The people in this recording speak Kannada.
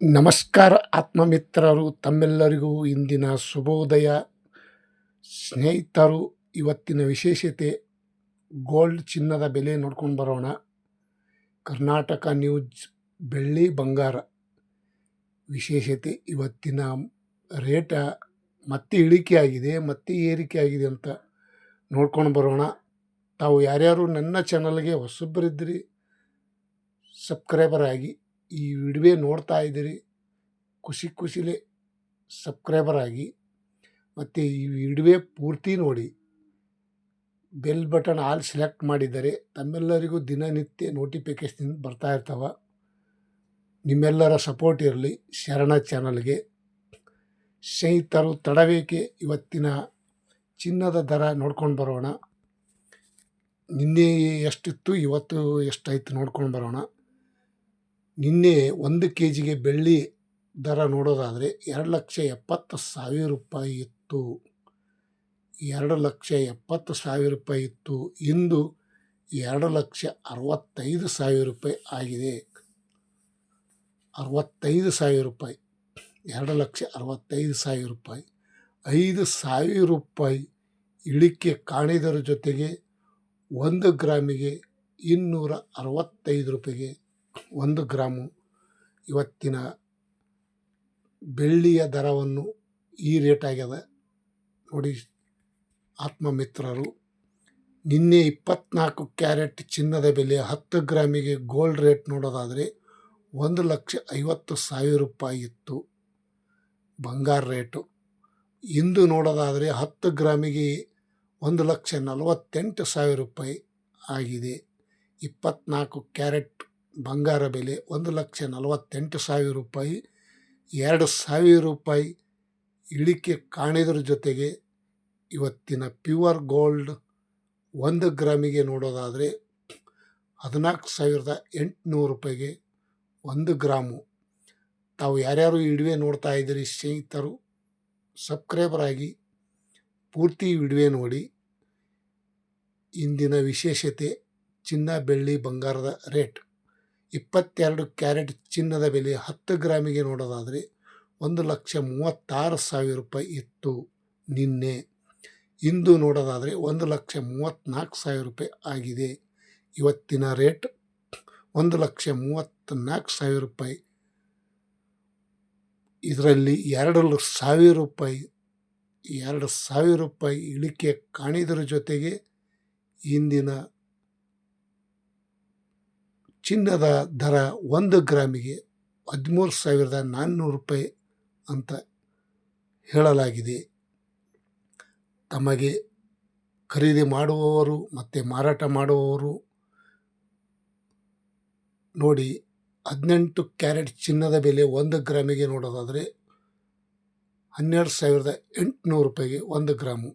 ನಮಸ್ಕಾರ ಆತ್ಮಮಿತ್ರರು, ತಮ್ಮೆಲ್ಲರಿಗೂ ಇಂದಿನ ಶುಭೋದಯ. ಸ್ನೇಹಿತರು, ಇವತ್ತಿನ ವಿಶೇಷತೆ ಗೋಲ್ಡ್ ಚಿನ್ನದ ಬೆಲೆ ನೋಡ್ಕೊಂಡು ಬರೋಣ. ಕರ್ನಾಟಕ ನ್ಯೂಸ್ ಬೆಳ್ಳಿ ಬಂಗಾರ ವಿಶೇಷತೆ. ಇವತ್ತಿನ ರೇಟ ಮತ್ತೆ ಇಳಿಕೆ ಆಗಿದೆ, ಮತ್ತೆ ಏರಿಕೆ ಆಗಿದೆ ಅಂತ ನೋಡ್ಕೊಂಡು ಬರೋಣ. ತಾವು ಯಾರ್ಯಾರು ನನ್ನ ಚಾನಲ್ಗೆ ಹೊಸಬರಿದ್ರಿ ಸಬ್ಸ್ಕ್ರೈಬರ್ ಆಗಿ, ಈ ವಿಡಿಯೋ ನೋಡ್ತಾ ಇದ್ದೀರಿ ಖುಷಿಲೇ ಸಬ್ಸ್ಕ್ರೈಬರ್ ಆಗಿ, ಮತ್ತು ಈ ವಿಡಿಯೋ ಪೂರ್ತಿ ನೋಡಿ ಬೆಲ್ ಬಟನ್ ಆಲ್ ಸೆಲೆಕ್ಟ್ ಮಾಡಿದರೆ ತಮ್ಮೆಲ್ಲರಿಗೂ ದಿನನಿತ್ಯ ನೋಟಿಫಿಕೇಶನ್ ಬರ್ತಾ ಇರ್ತಾವೆ. ನಿಮ್ಮೆಲ್ಲರ ಸಪೋರ್ಟ್ ಇರಲಿ ಶರಣ ಚಾನಲ್ಗೆ. ಸ್ನೇಹಿತರು, ತಡಬೇಕೆ ಇವತ್ತಿನ ಚಿನ್ನದ ದರ ನೋಡ್ಕೊಂಡು ಬರೋಣ. ನಿನ್ನೆ ಎಷ್ಟಿತ್ತು, ಇವತ್ತು ಎಷ್ಟಾಯಿತು ನೋಡ್ಕೊಂಡು ಬರೋಣ. ನಿನ್ನೆ 1 kgಗೆ ಬೆಳ್ಳಿ ದರ ನೋಡೋದಾದರೆ 2,70,000 ರೂಪಾಯಿ ಇತ್ತು. 2,70,000 ರೂಪಾಯಿ ಇತ್ತು. ಇಂದು 2,65,000 ರೂಪಾಯಿ ಆಗಿದೆ. 65,000 ರೂಪಾಯಿ, 2,65,000 ರೂಪಾಯಿ. 5,000 ರೂಪಾಯಿ ಇಳಿಕೆ ಕಾಣಿದರ ಜೊತೆಗೆ 1 ಗ್ರಾಮಿಗೆ 265 ರೂಪಾಯಿಗೆ 1 ಗ್ರಾಮು ಇವತ್ತಿನ ಬೆಳ್ಳಿಯ ದರವನ್ನು ಈ ರೇಟ್ ಆಗ್ಯದ ನೋಡಿ ಆತ್ಮಮಿತ್ರರು. ನಿನ್ನೆ 24 ಕ್ಯಾರೆಟ್ ಚಿನ್ನದ ಬೆಲೆ 10 ಗ್ರಾಮಿಗೆ ಗೋಲ್ಡ್ ರೇಟ್ ನೋಡೋದಾದರೆ 1,50,000 ರೂಪಾಯಿ ಇತ್ತು ಬಂಗಾರ ರೇಟು. ಇಂದು ನೋಡೋದಾದರೆ 10 ಗ್ರಾಮಿಗೆ 1,48,000 ರೂಪಾಯಿ ಆಗಿದೆ. 24 ಕ್ಯಾರೆಟ್ ಬಂಗಾರ ಬೆಲೆ 1,48,000 ರೂಪಾಯಿ. 2,000 ರೂಪಾಯಿ ಇಳಿಕೆ ಕಾಣಿದ್ರ ಜೊತೆಗೆ ಇವತ್ತಿನ ಪ್ಯೂರ್ ಗೋಲ್ಡ್ 1 ಗ್ರಾಮಿಗೆ ನೋಡೋದಾದರೆ 14,800 ರೂಪಾಯಿಗೆ 1 ಗ್ರಾಮು. ತಾವು ಯಾರ್ಯಾರು ಈ ವಿಡಿಯೋ ನೋಡ್ತಾ ಇದ್ದೀರಿ ಸ್ನೇಹಿತರು ಸಬ್ಸ್ಕ್ರೈಬರ್ ಆಗಿ ಪೂರ್ತಿ ವಿಡಿಯೋ ನೋಡಿ. ಇಂದಿನ ವಿಶೇಷತೆ ಚಿನ್ನ ಬೆಳ್ಳಿ ಬಂಗಾರದ ರೇಟ್. 22 ಕ್ಯಾರೆಟ್ ಚಿನ್ನದ ಬೆಲೆ 10 ಗ್ರಾಮಿಗೆ ನೋಡೋದಾದರೆ 1,36,000 ರೂಪಾಯಿ ಇತ್ತು ನಿನ್ನೆ. ಇಂದು ನೋಡೋದಾದರೆ 1,34,000 ರೂಪಾಯಿ ಆಗಿದೆ. ಇವತ್ತಿನ ರೇಟ್ 1,34,000 ರೂಪಾಯಿ. ಇದರಲ್ಲಿ 2,000 ರೂಪಾಯಿ ಇಳಿಕೆ ಕಾಣಿದರ ಜೊತೆಗೆ ಇಂದಿನ ಚಿನ್ನದ ದರ 1 ಗ್ರಾಮಿಗೆ 13,400 ರೂಪಾಯಿ ಅಂತ ಹೇಳಲಾಗಿದೆ. ತಮಗೆ ಖರೀದಿ ಮಾಡುವವರು ಮತ್ತು ಮಾರಾಟ ಮಾಡುವವರು ನೋಡಿ. 18 ಕ್ಯಾರೆಟ್ ಚಿನ್ನದ ಬೆಲೆ 1 ಗ್ರಾಮಿಗೆ ನೋಡೋದಾದರೆ 12,800 ರೂಪಾಯಿಗೆ 1 ಗ್ರಾಮು.